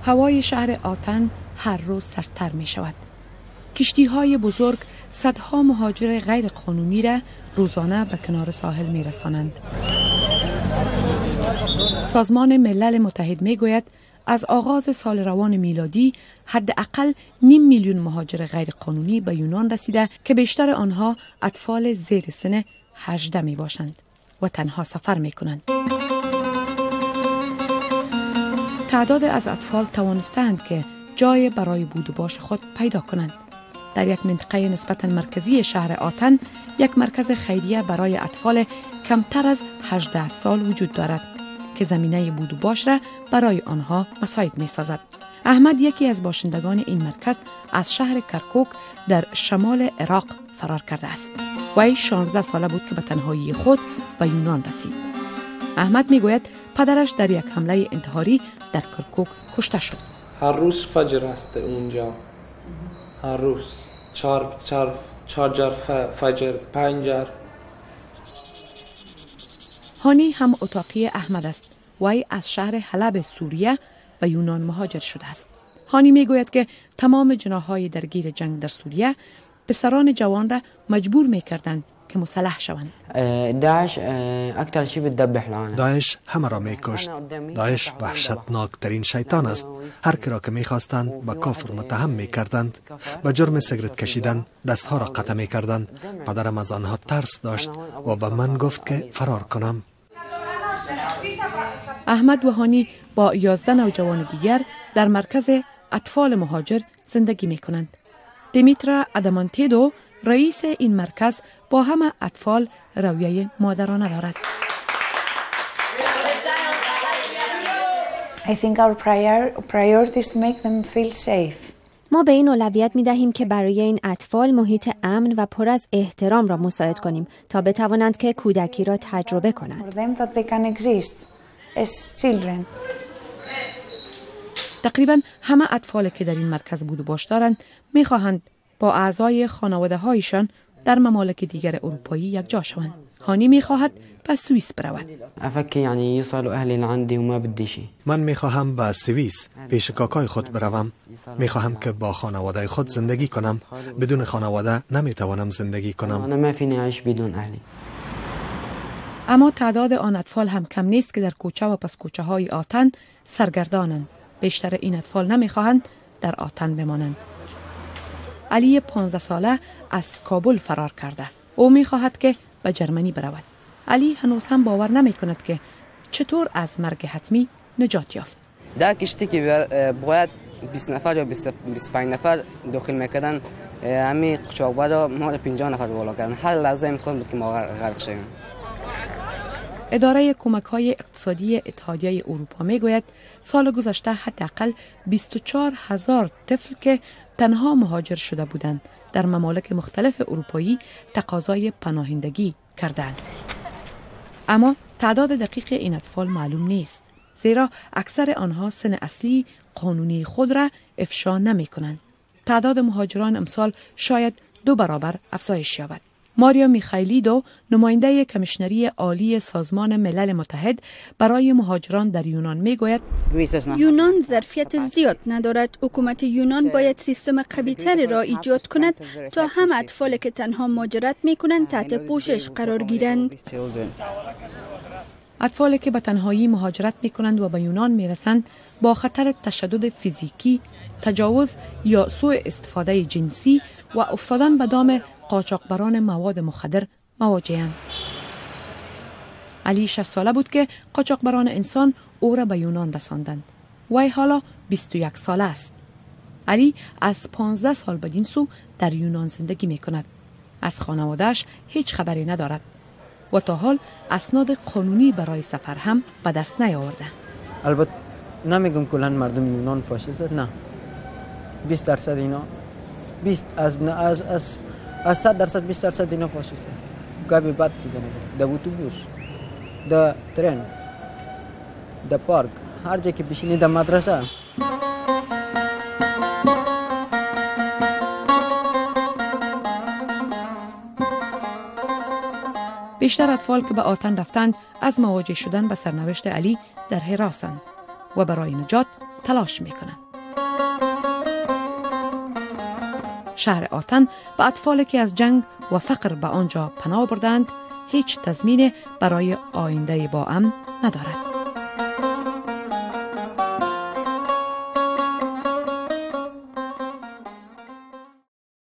هوای شهر آتن هر روز سردتر می شود. کشتی‌های بزرگ صدها مهاجر غیر قانونی را روزانه به کنار ساحل می رسانند. سازمان ملل متحد می گوید از آغاز سال روان میلادی حداقل 500,000 مهاجر غیر قانونی به یونان رسیده که بیشتر آنها اطفال زیر سن 18 می باشند و تنها سفر می کنند. تعداد از اطفال توانستند که جای برای بود و باش خود پیدا کنند. در یک منطقه نسبتاً مرکزی شهر آتن یک مرکز خیریه برای اطفال کمتر از 18 سال وجود دارد که زمینه بود و باش را برای آنها مساعد می سازد. احمد یکی از باشندگان این مرکز از شهر کرکوک در شمال عراق فرار کرده است. وی 16 ساله بود که به تنهایی خود به یونان رسید. احمد می گوید پدرش در یک حمله انتحاری در کرکوک کشته شد. هر روز فجر است اونجا. هر روز 4 جار فجر 5 جار. هانی هم اتاقی احمد است. وی از شهر حلب سوریه به یونان مهاجر شده است. هانی می گوید که تمام جناح‌های درگیر جنگ در سوریه پسران جوان را مجبور می کردند که مسلح شوند. داعش همه را می کشت. داعش وحشتناک ترین شیطان است. هر کی را که می خواستند به کفر متهم می کردند. به جرم سیگرت کشیدن دستها را قطع می کردند. پدرم از آنها ترس داشت و به من گفت که فرار کنم. احمد و هانی با 11 نوجوان دیگر در مرکز اطفال مهاجر زندگی می کنند. دیمیترا ادامانتیدو رئیس این مرکز با همه اطفال رویه مادرانه دارد. I think our priority is to make them feel safe. ما به این اولویت می دهیم که برای این اطفال محیط امن و پر از احترام را مساعد کنیم تا بتوانند که کودکی را تجربه کنند. For them that they can exist as children. تقریبا همه اطفالی که در این مرکز بود و باش دارند می خواهند با اعضای خانواده هایشان در ممالک دیگر اروپایی یکجا شوند. هانی می خواهد به سوئیس برود. من می خواهم به سوئیس پیش کاکای خود بروم. می خواهم که با خانواده خود زندگی کنم. بدون خانواده نمی توانم زندگی کنم. اما تعداد آن اطفال هم کم نیست که در کوچه و پس کوچه های آتن سرگردانند. بیشتر این اطفال نمی خواهند در آتن بمانند. علی 15 ساله از کابل فرار کرده. او می خواهد که به جرمنی برود. علی هنوز هم باور نمی کند که چطور از مرگ حتمی نجات یافت. در کشتی که باید 20 نفر یا 25 نفر داخل میکردن، همین قاچاقبر را ما 50 نفر بالا کردن. هر لحظه امکان بود که ما غرق شویم. اداره کمک‌های اقتصادی اتحادیه اروپا میگوید سال گذشته حداقل 24,000 طفل که تنها مهاجر شده بودند در ممالک مختلف اروپایی تقاضای پناهندگی کردند. اما تعداد دقیق این اطفال معلوم نیست، زیرا اکثر آنها سن اصلی قانونی خود را افشا نمی کنند. تعداد مهاجران امسال شاید 2 برابر افزایش یابد. ماریا میخائیلیدو، نماینده کمیشنری عالی سازمان ملل متحد برای مهاجران در یونان میگوید یونان ظرفیت زیاد ندارد. حکومت یونان باید سیستم قوی‌تری را ایجاد کند تا هم اطفالی که تنها مهاجرت میکنند تحت پوشش قرار گیرند. اطفالی که به تنهایی مهاجرت میکنند و به یونان میرسند با خطر تشدد فیزیکی، تجاوز یا سوء استفاده جنسی و افتادن به دام قاچاقبران مواد مخدر مواجه‌اند. علی 6 ساله بود که قاچاقبران انسان او را به یونان رساندند. وی حالا 21 ساله است. علی از 15 سال بدین سو در یونان زندگی می کند. از خانواده‌اش هیچ خبری ندارد و تا حال اسناد قانونی برای سفر هم به دست نیاورده. البته نمیگم کلاً مردم یونان فاشیست، نه. 20% اینا 20 از 100% 20% اینا فاشیست. گاهی بعد بزنه در اتوبوس، در ترن، در پارک، هر جا که بشینی، در مدرسه. بیشتر اطفال که به آتن رفتند از مواجه شدن با سرنوشت علی در حراسند. و برای نجات تلاش می کنند. شهر آتن به اطفالی که از جنگ و فقر به آنجا پناه بردند هیچ تضمین برای آینده با امن ندارد.